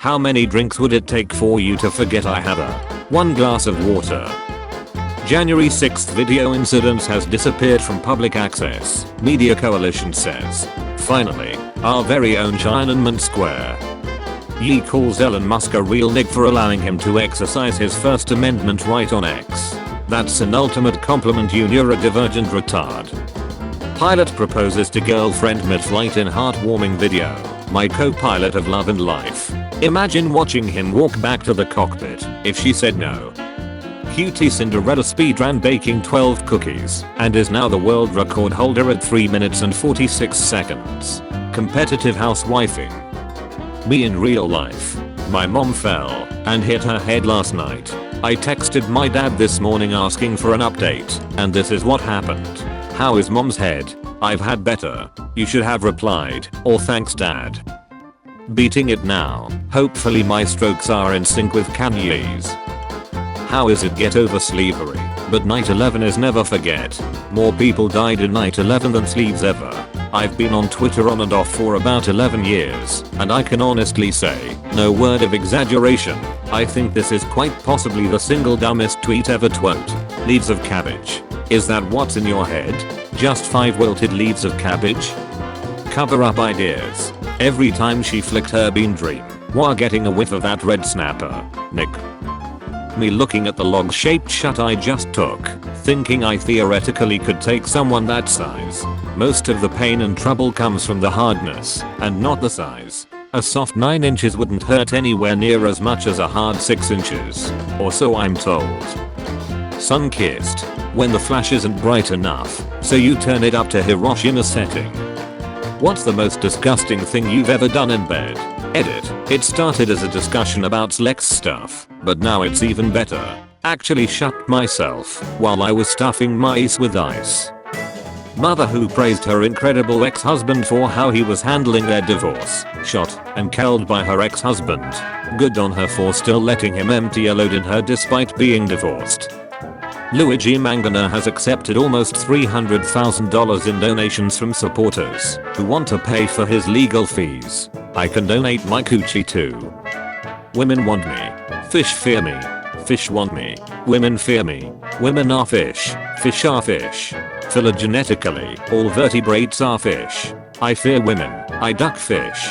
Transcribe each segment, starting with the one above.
How many drinks would it take for you to forget I had one glass of water? January 6th video incidents has disappeared from public access, Media Coalition says. Finally, our very own Tiananmen Square. Ye calls Elon Musk a real nig for allowing him to exercise his First Amendment right on X. That's an ultimate compliment, you neurodivergent retard. Pilot proposes to girlfriend mid-flight in heartwarming video. My co-pilot of love and life. Imagine watching him walk back to the cockpit if she said no. Cutie Cinderella speedran baking 12 cookies and is now the world record holder at 3 minutes and 46 seconds. Competitive housewifing. Me in real life. My mom fell and hit her head last night. I texted my dad this morning asking for an update, and this is what happened. How is mom's head? I've had better. You should have replied, or thanks dad. Beating it now. Hopefully my strokes are in sync with Kanye's. How is it get over slavery? But 9/11 is never forget. More people died in 9/11 than sleeves ever. I've been on Twitter on and off for about 11 years, and I can honestly say, no word of exaggeration, I think this is quite possibly the single dumbest tweet ever twot. Leaves of cabbage. Is that what's in your head? Just 5 wilted leaves of cabbage? Cover up ideas. Every time she flicked her bean dream, while getting a whiff of that red snapper. Nick. Me looking at the log-shaped shut I just took, thinking I theoretically could take someone that size. Most of the pain and trouble comes from the hardness, and not the size. A soft 9 inches wouldn't hurt anywhere near as much as a hard 6 inches. Or so I'm told. Sun-kissed. When the flash isn't bright enough, so you turn it up to Hiroshima setting. What's the most disgusting thing you've ever done in bed? Edit. It started as a discussion about sex stuff, but now it's even better. Actually shut myself while I was stuffing mice with ice. Mother who praised her incredible ex-husband for how he was handling their divorce. Shot and killed by her ex-husband. Good on her for still letting him empty a load in her despite being divorced. Luigi Mangana has accepted almost $300,000 in donations from supporters who want to pay for his legal fees. I can donate my coochie too. Women want me. Fish fear me. Fish want me. Women fear me. Women are fish. Fish are fish. Phylogenetically, all vertebrates are fish. I fear women. I duck fish.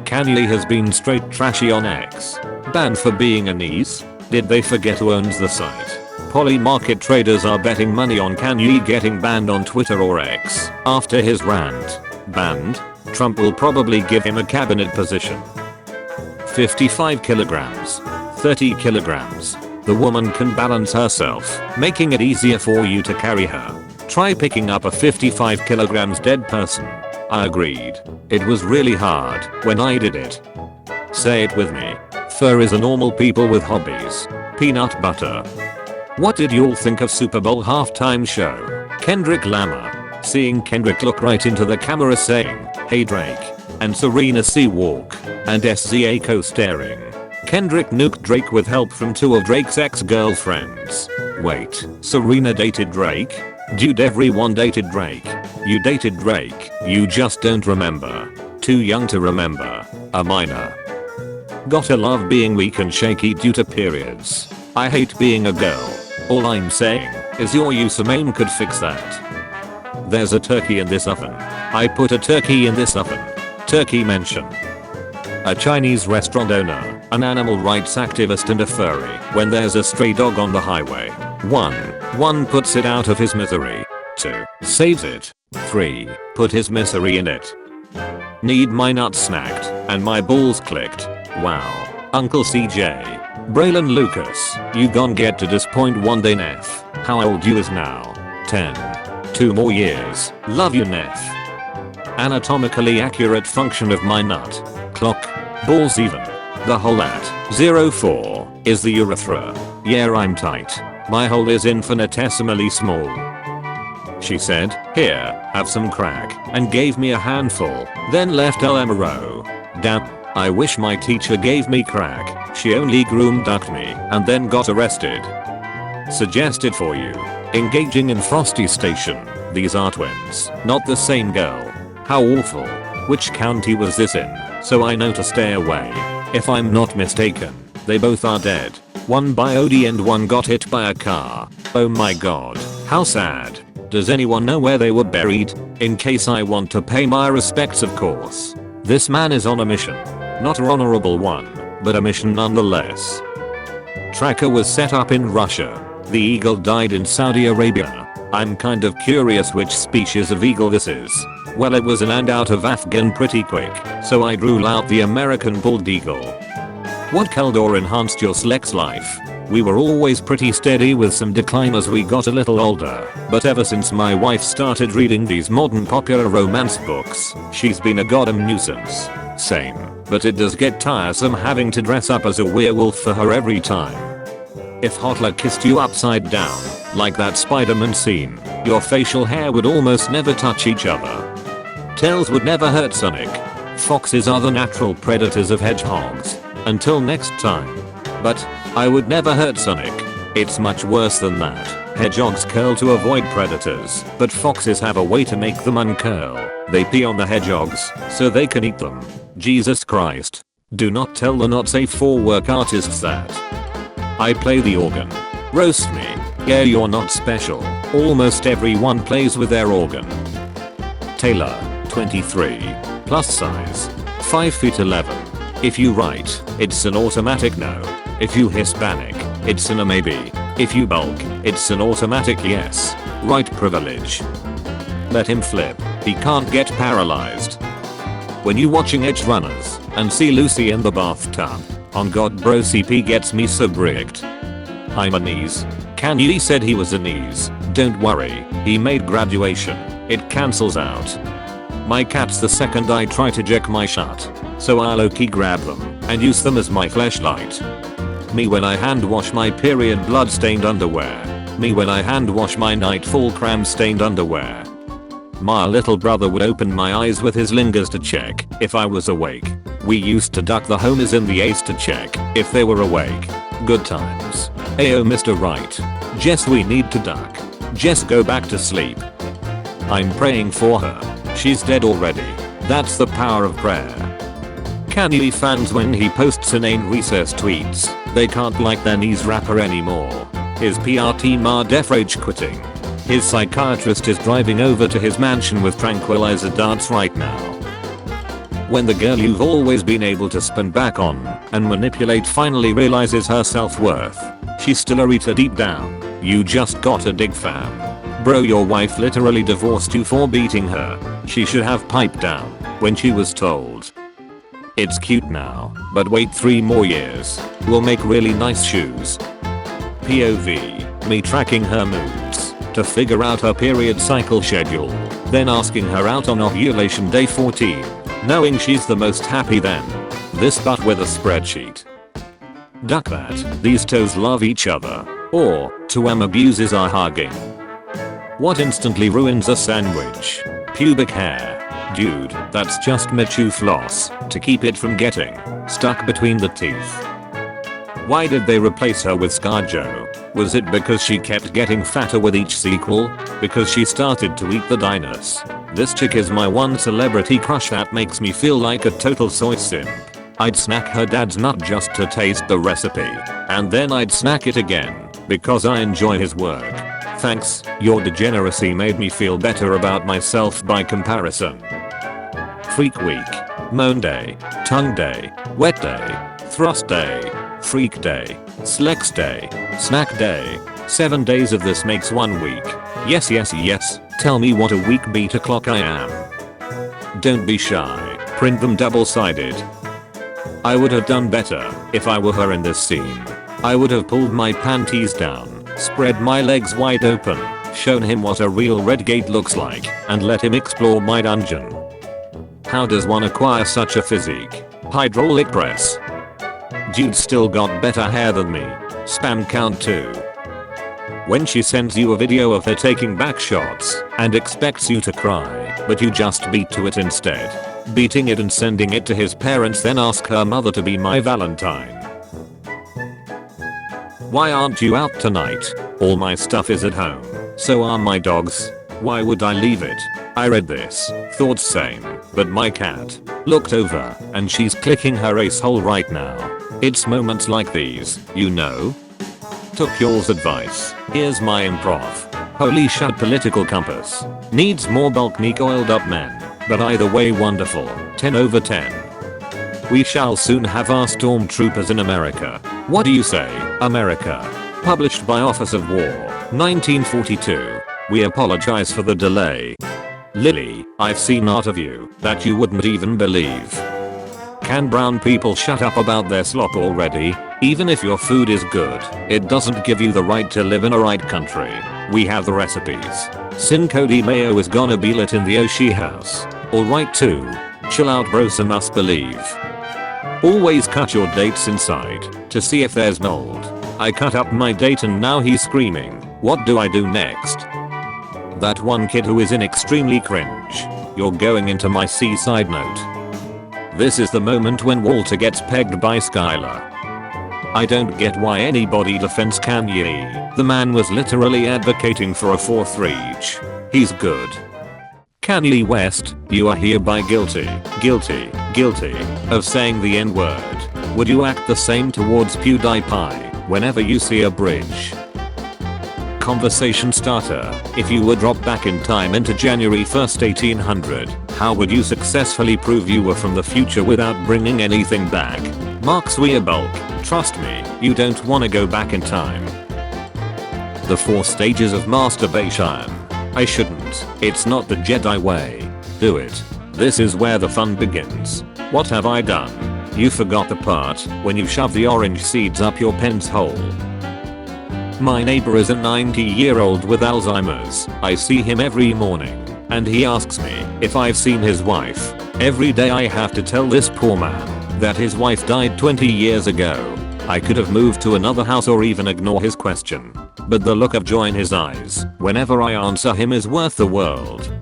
Kanye has been straight trashy on X. Banned for being a niece? Did they forget who owns the site? Poly market traders are betting money on Kanye getting banned on Twitter or X after his rant. Banned? Trump will probably give him a cabinet position. 55 kilograms. 30 kilograms. The woman can balance herself, making it easier for you to carry her. Try picking up a 55 kilograms dead person. I agreed. It was really hard when I did it. Say it with me. Fur is a normal people with hobbies. Peanut butter. What did y'all think of Super Bowl halftime show? Kendrick Lamar. Seeing Kendrick look right into the camera saying, "Hey Drake," and Serena C walk, and SZA co-staring. Kendrick nuked Drake with help from 2 of Drake's ex-girlfriends. Wait, Serena dated Drake? Dude, everyone dated Drake. You dated Drake, you just don't remember. Too young to remember. A minor. Gotta love being weak and shaky due to periods. I hate being a girl. All I'm saying is your username could fix that. There's a turkey in this oven. I put a turkey in this oven. Turkey mention. A Chinese restaurant owner, an animal rights activist and a furry. When there's a stray dog on the highway. 1 puts it out of his misery. 2 saves it. 3 put his misery in it. Need my nuts snacked and my balls clicked. Wow. Uncle CJ. Braylon Lucas, you gon' get to this point one day, Neff. How old you is now? 10. 2 more years. Love you, Neff. Anatomically accurate function of my nut. Clock. Balls even. The hole at 04 is the urethra. Yeah, I'm tight. My hole is infinitesimally small. She said, "Here, have some crack," and gave me a handful, then left LMRO. Damn. I wish my teacher gave me crack. She only groom-ducked me and then got arrested. Suggested for you. Engaging in Frosty Station. These are twins, not the same girl. How awful. Which county was this in? So I know to stay away. If I'm not mistaken, they both are dead. One by OD and one got hit by a car. Oh my god, how sad. Does anyone know where they were buried? In case I want to pay my respects, of course. This man is on a mission. Not an honorable one, but a mission nonetheless. Tracker was set up in Russia. The eagle died in Saudi Arabia. I'm kind of curious which species of eagle this is. Well, it was an and out of Afghan pretty quick, so I rule out the American bald eagle. What killed or enhanced your sex life? We were always pretty steady with some decline as we got a little older, but ever since my wife started reading these modern popular romance books, she's been a goddamn nuisance. Same, but it does get tiresome having to dress up as a werewolf for her every time. If Hitler kissed you upside down, like that Spider-Man scene, your facial hair would almost never touch each other. Tails would never hurt Sonic. Foxes are the natural predators of hedgehogs. Until next time. But I would never hurt Sonic. It's much worse than that. Hedgehogs curl to avoid predators, but foxes have a way to make them uncurl. They pee on the hedgehogs, so they can eat them. Jesus Christ. Do not tell the not safe for work artists that. I play the organ. Roast me. Yeah, you're not special. Almost everyone plays with their organ. Taylor, 23. Plus size. 5 feet 11. If you write, it's an automatic no. If you Hispanic, it's an a maybe. If you bulk, it's an automatic yes. Right privilege. Let him flip. He can't get paralyzed. When you watching Edge Runners and see Lucy in the bathtub, on God bro CP gets me so bricked. I'm a knees. Kanye said he was a knees. Don't worry, he made graduation. It cancels out. My cats the second I try to jack my shut, so I low-key grab them and use them as my fleshlight. Me when I hand wash my period blood stained underwear. Me when I hand wash my nightfall cram stained underwear. My little brother would open my eyes with his lingers to check if I was awake. We used to duck the homies in the ace to check if they were awake. Good times. Ayo Mr. Right. Jess, we need to duck. Jess, go back to sleep. I'm praying for her. She's dead already. That's the power of prayer. Kanye fans when he posts inane recess tweets, they can't like their knees rapper anymore. His PR team are def rage quitting. His psychiatrist is driving over to his mansion with tranquilizer darts right now. When the girl you've always been able to spin back on and manipulate finally realizes her self-worth, she's still a Rita deep down. You just got a dig, fam. Bro, your wife literally divorced you for beating her. She should have piped down when she was told. It's cute now, but wait 3 more years. We'll make really nice shoes. POV, me tracking her moods to figure out her period cycle schedule, then asking her out on ovulation day 14, knowing she's the most happy then. This but with a spreadsheet. Duck that, these toes love each other, or, to abuses are hugging. What instantly ruins a sandwich? Pubic hair. Dude, that's just Michu floss to keep it from getting stuck between the teeth. Why did they replace her with ScarJo? Was it because she kept getting fatter with each sequel? Because she started to eat the diners? This chick is my one celebrity crush that makes me feel like a total soy simp. I'd snack her dad's nut just to taste the recipe, and then I'd snack it again because I enjoy his work. Thanks, your degeneracy made me feel better about myself by comparison. Freak week, moan day, tongue day, wet day, thrust day, freak day, slex day, snack day. 7 days of this makes 1 week. Yes yes yes, tell me what a weak beta clock I am. Don't be shy, print them double-sided. I would have done better if I were her in this scene. I would have pulled my panties down, spread my legs wide open, shown him what a real red gate looks like, and let him explore my dungeon. How does one acquire such a physique? Hydraulic press. Dude still got better hair than me. Spam count 2. When she sends you a video of her taking back shots and expects you to cry, but you just beat to it instead. Beating it and sending it to his parents, then ask her mother to be my Valentine. Why aren't you out tonight? All my stuff is at home. So are my dogs. Why would I leave it? I read this, thought same, but my cat looked over and she's clicking her asshole right now. It's moments like these, you know. Took y'all's advice. Here's my improv. Holy shit, political compass. Needs more bulk oiled up men. But either way wonderful. 10 over 10. We shall soon have our stormtroopers in America. What do you say, America? Published by Office of War, 1942. We apologize for the delay. Lily, I've seen art of you that you wouldn't even believe. Can brown people shut up about their slop already? Even if your food is good, it doesn't give you the right to live in a right country. We have the recipes. Sin Cody Mayo is gonna be lit in the Oshi house. Alright too. Chill out bro, some must believe. Always cut your dates inside to see if there's mold. I cut up my date and now he's screaming. What do I do next? That one kid who is in extremely cringe. You're going into my seaside note. This is the moment when Walter gets pegged by Skylar. I don't get why anybody defends Kanye. The man was literally advocating for a 4th reach. He's good. Kanye West, you are hereby guilty of saying the N-word. Would you act the same towards PewDiePie whenever you see a bridge? Conversation starter. If you were dropped back in time into January 1st 1800, how would you successfully prove you were from the future without bringing anything back? Mark Zweerbalk. Trust me, you don't wanna go back in time. The 4 stages of masturbation. I shouldn't. It's not the Jedi way. Do it. This is where the fun begins. What have I done? You forgot the part when you shove the orange seeds up your pen's hole. My neighbor is a 90-year-old with Alzheimer's. I see him every morning, and he asks me if I've seen his wife. Every day I have to tell this poor man that his wife died 20 years ago. I could have moved to another house or even ignore his question. But the look of joy in his eyes whenever I answer him is worth the world.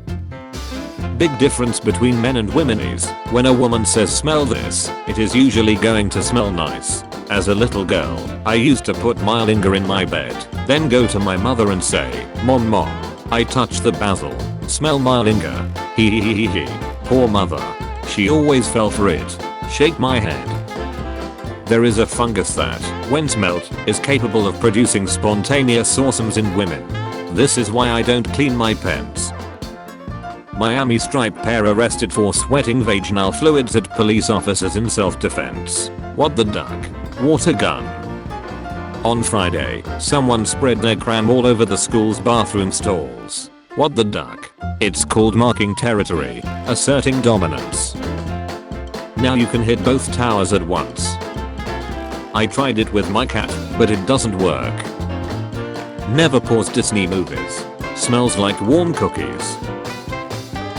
Big difference between men and women is, when a woman says smell this, it is usually going to smell nice. As a little girl, I used to put Mylinger in my bed, then go to my mother and say, Mom, I touched the basil. Smell Mylinger. Hee hee hee hee. Poor mother. She always fell for it. Shake my head. There is a fungus that, when smelt, is capable of producing spontaneous awesomes in women. This is why I don't clean my pens. Miami striped pair arrested for sweating vaginal fluids at police officers in self-defense. What the duck? Water gun. On Friday, someone spread their cram all over the school's bathroom stalls. What the duck? It's called marking territory, asserting dominance. Now you can hit both towers at once. I tried it with my cat, but it doesn't work. Never pause Disney movies. Smells like warm cookies.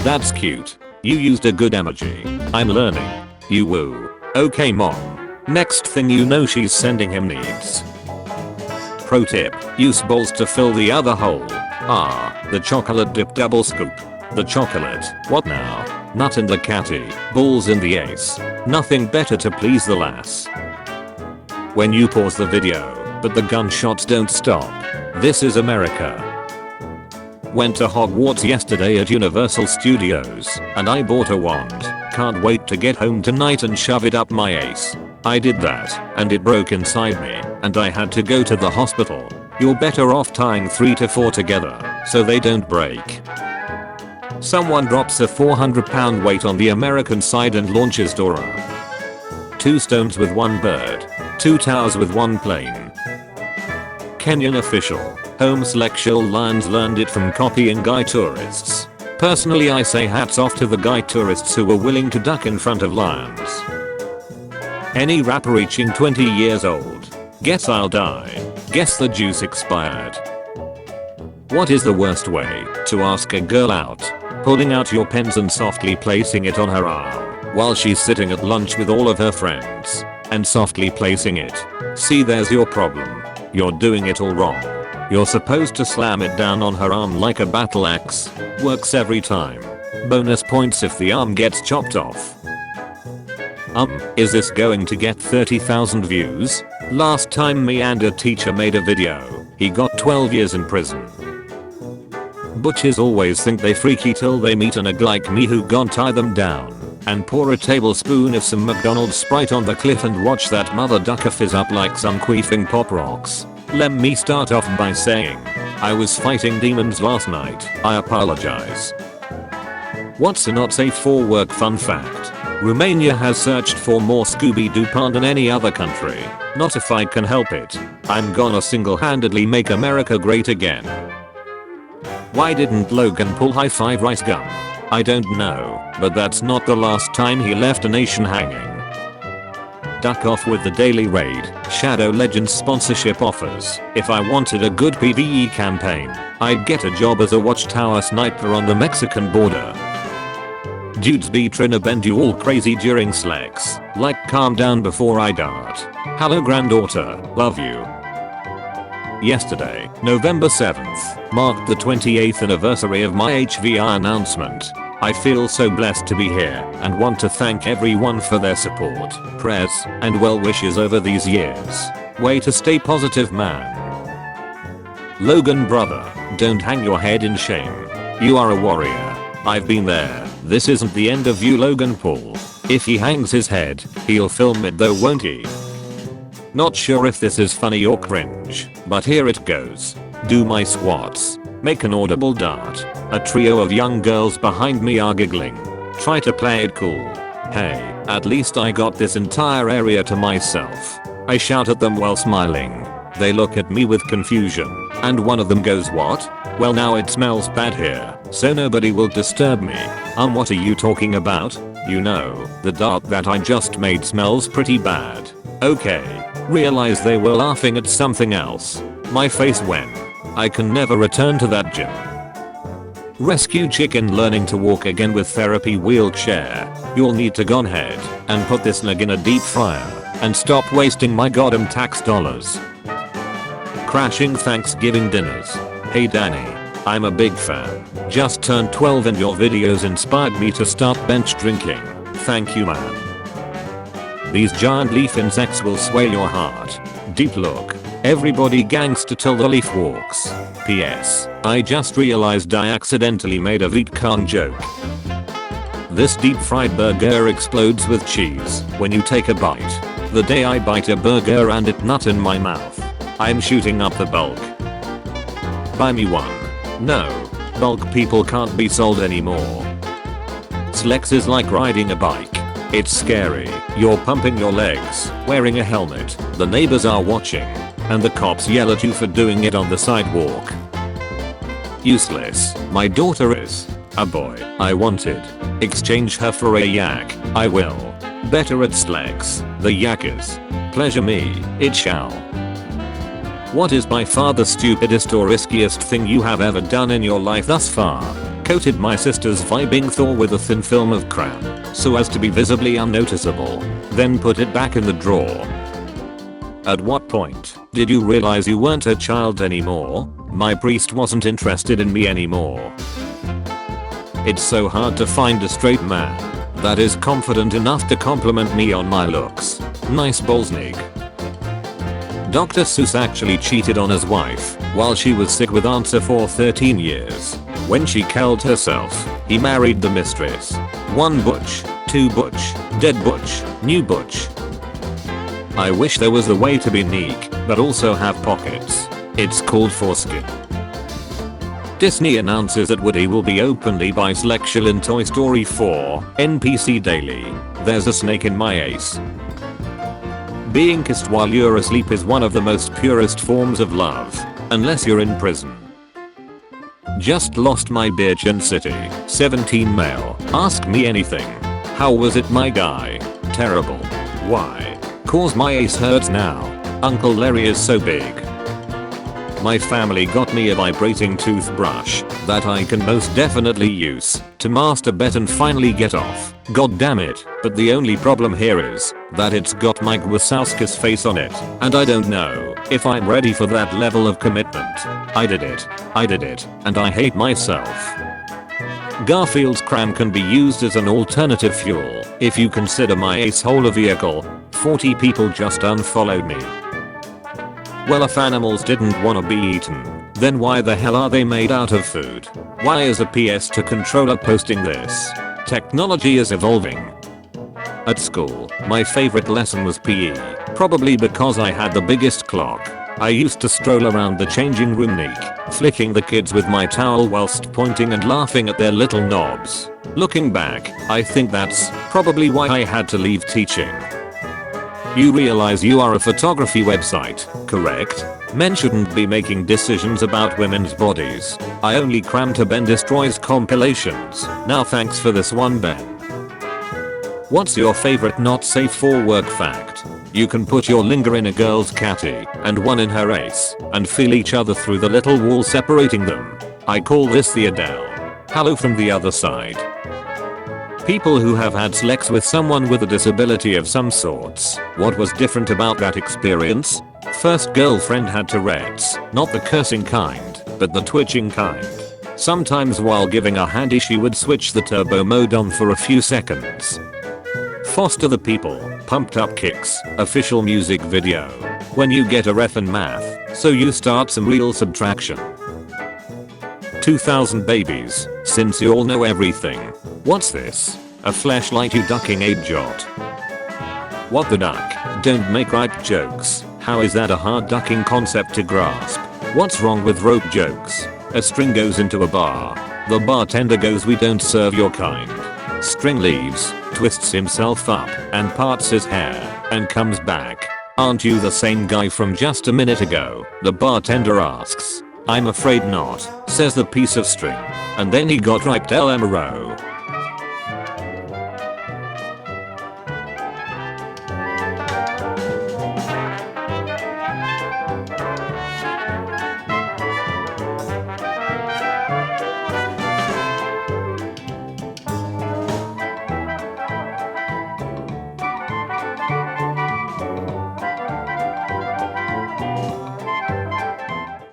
That's cute. You used a good emoji. I'm learning. You woo. Okay mom. Next thing you know she's sending him needs. Pro tip. Use balls to fill the other hole. The chocolate dip double scoop. The chocolate. What now? Nut in the catty. Balls in the ace. Nothing better to please the lass. When you pause the video, but the gunshots don't stop. This is America. Went to Hogwarts yesterday at Universal Studios, and I bought a wand. Can't wait to get home tonight and shove it up my ace. I did that, and it broke inside me, and I had to go to the hospital. You're better off tying 3 to 4 together, so they don't break. Someone drops a 400-pound weight on the American side and launches Dora. 2 stones with 1 bird. 2 towers with 1 plane. Kenyan official. Homosexual lions learned it from copying guy tourists. Personally I say hats off to the guy tourists who were willing to duck in front of lions. Any rapper reaching 20 years old. Guess I'll die. Guess the juice expired. What is the worst way to ask a girl out? Pulling out your pens and softly placing it on her arm while she's sitting at lunch with all of her friends. And softly placing it. See, there's your problem. You're doing it all wrong. You're supposed to slam it down on her arm like a battle axe. Works every time. Bonus points if the arm gets chopped off. Is this going to get 30,000 views? Last time me and a teacher made a video, he got 12 years in prison. Butches always think they freaky till they meet a nug like me who gon' tie them down and pour a tablespoon of some McDonald's Sprite on the cliff and watch that mother ducker fizz up like some queefing Pop Rocks. Let me start off by saying, I was fighting demons last night. I apologize. What's a not safe for work fun fact? Romania has searched for more Scooby-Doo porn than any other country. Not if I can help it. I'm gonna single-handedly make America great again. Why didn't Logan pull high five Rice Gum? I don't know, but that's not the last time he left a nation hanging. Duck off with the daily raid. Shadow Legends sponsorship offers. If I wanted a good PvE campaign, I'd get a job as a watchtower sniper on the Mexican border. Dudes be tryna bend you all crazy during slex. Like calm down before I dart. Hello granddaughter, love you. Yesterday, November 7th, marked the 28th anniversary of my HVI announcement. I feel so blessed to be here and want to thank everyone for their support, prayers, and well wishes over these years. Way to stay positive, man. Logan brother, don't hang your head in shame. You are a warrior. I've been there. This isn't the end of you, Logan Paul. If he hangs his head, he'll film it though, won't he? Not sure if this is funny or cringe, but here it goes. Do my squats. Make an audible dart. A trio of young girls behind me are giggling. Try to play it cool. Hey, at least I got this entire area to myself. I shout at them while smiling. They look at me with confusion, and one of them goes, what? Well, now it smells bad here, so nobody will disturb me. What are you talking about? You know, the dart that I just made smells pretty bad. Okay. Realize they were laughing at something else. My face went. I can never return to that gym. Rescue chicken learning to walk again with therapy wheelchair. You'll need to go ahead and put this nug in a deep fryer and stop wasting my goddamn tax dollars. Crashing Thanksgiving dinners. Hey Danny, I'm a big fan. Just turned 12 and your videos inspired me to start bench drinking. Thank you, man. These giant leaf insects will sway your heart. Deep look. Everybody gangster till the leaf walks. P.S. I just realized I accidentally made a Viet Cong joke. This deep fried burger explodes with cheese when you take a bite. The day I bite a burger and it nut in my mouth, I'm shooting up the bulk. Buy me one. No. Bulk people can't be sold anymore. Slex is like riding a bike. It's scary. You're pumping your legs, wearing a helmet, the neighbors are watching, and the cops yell at you for doing it on the sidewalk. Useless. My daughter is a boy I wanted. Exchange her for a yak. I will. Better at Slex. The yak is. Pleasure me. It shall. What is by far the stupidest or riskiest thing you have ever done in your life thus far? Coated my sister's vibing Thor with a thin film of crayon so as to be visibly unnoticeable, then put it back in the drawer. At what point did you realize you weren't a child anymore? My priest wasn't interested in me anymore. It's so hard to find a straight man that is confident enough to compliment me on my looks. Nice Bolsnig. Dr. Seuss actually cheated on his wife while she was sick with cancer for 13 years. When she killed herself, he married the mistress. 1 butch, 2 butch, dead butch, new butch. I wish there was a way to be neat, but also have pockets. It's called foreskin. Disney announces that Woody will be openly bisexual in Toy Story 4, NPC Daily. There's a snake in my ace. Being kissed while you're asleep is one of the most purest forms of love, unless you're in prison. Just lost my bitch in city. 17 male. Ask me anything. How was it, my guy? Terrible. Why? Cause my ace hurts now. Uncle Larry is so big. My family got me a vibrating toothbrush that I can most definitely use to masturbate and finally get off. God damn it. But the only problem here is that it's got Mike Wazowski's face on it, and I don't know if I'm ready for that level of commitment. I did it, and I hate myself. Garfield's cram can be used as an alternative fuel if you consider my ace-hole a vehicle. 40 people just unfollowed me. Well, if animals didn't wanna be eaten, Then why the hell are they made out of food? Why is a PS2 controller posting this? Technology is evolving. At school, my favorite lesson was PE, probably because I had the biggest clock. I used to stroll around the changing room naked, flicking the kids with my towel whilst pointing and laughing at their little knobs. Looking back, I think that's probably why I had to leave teaching. You realize you are a photography website, correct? Men shouldn't be making decisions about women's bodies. I only cram to Ben Destroys compilations. Now thanks for this one, Ben. What's your favorite not safe for work fact? You can put your linger in a girl's catty and one in her ace and feel each other through the little wall separating them. I call this the Adele. Hello from the other side. People who have had sex with someone with a disability of some sorts. What was different about that experience? First girlfriend had Tourette's, not the cursing kind, but the twitching kind. Sometimes while giving a handy she would switch the turbo mode on for a few seconds. Foster the People, Pumped Up Kicks, official music video. When you get a ref in math, so you start some real subtraction. 2000 babies, since you all know everything. What's this? A flashlight you ducking a jot. What the duck? Don't make ripe jokes. How is that a hard ducking concept to grasp? What's wrong with rope jokes? A string goes into a bar. The bartender goes, we don't serve your kind. String leaves, twists himself up, and parts his hair, and comes back. Aren't you the same guy from just a minute ago? The bartender asks. I'm afraid not, says the piece of string. And then he got ripped LMRO.